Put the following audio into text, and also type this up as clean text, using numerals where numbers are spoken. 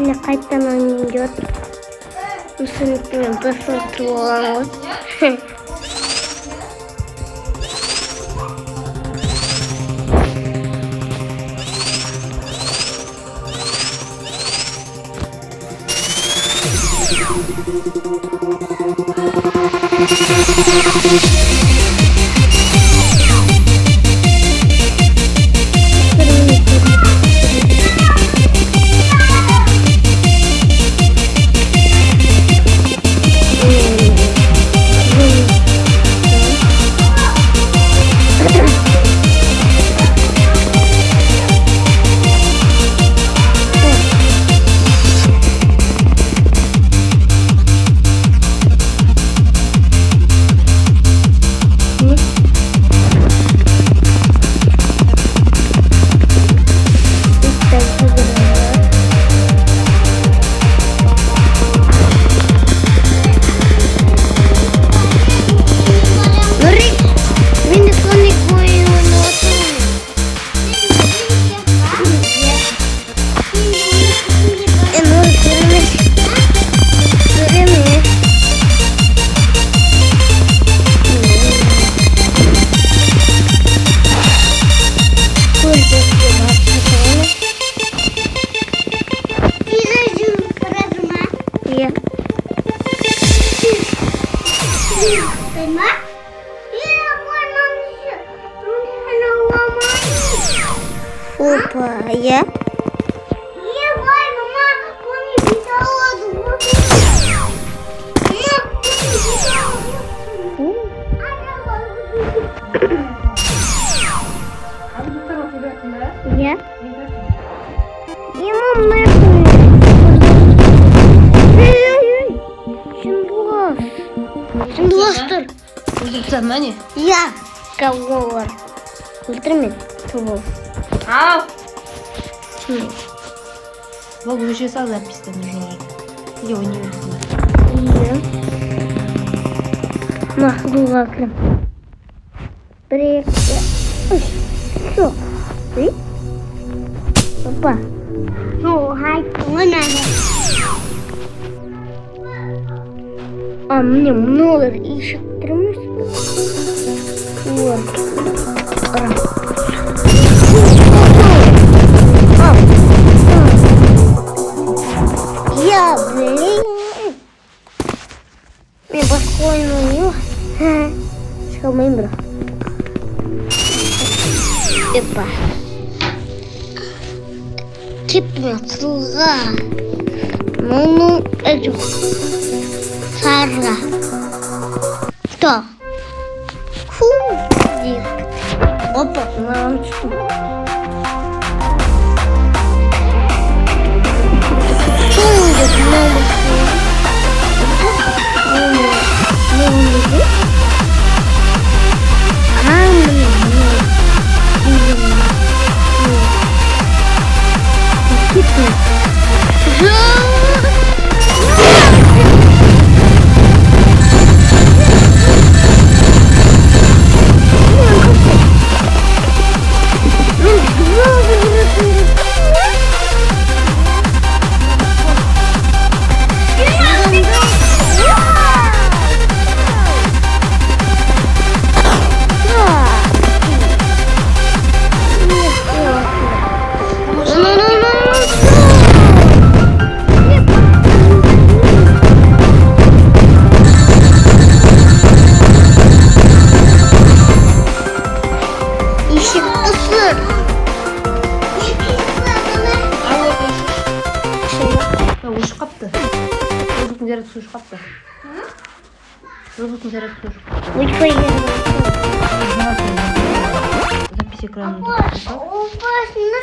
Şimdi kayıttan oynayacağız. Kesinlikle basıntı olamaz. Опа, я? Я? Я мама. Шындуастыр. Өлтірсен ма не? Я. Кого бар? Өлтірмен. Тұбыл. Ау! Бұл уже сал запись-то нужно. Его не өлтірсен. Махлуға кірім. Бір-екі. Все. Ты? Опа. Ну, хайпуға надо. А мне много ищет. Вот. Я, блин. Мне похоже на него. Что мы бро? Эпа. Кипно слуга. Ну, это. Сара. Что? Фу. Опа, мамочку. Suş kaptı. Robotun zararı suş. Ой, Запись экрана. Опа, у вас на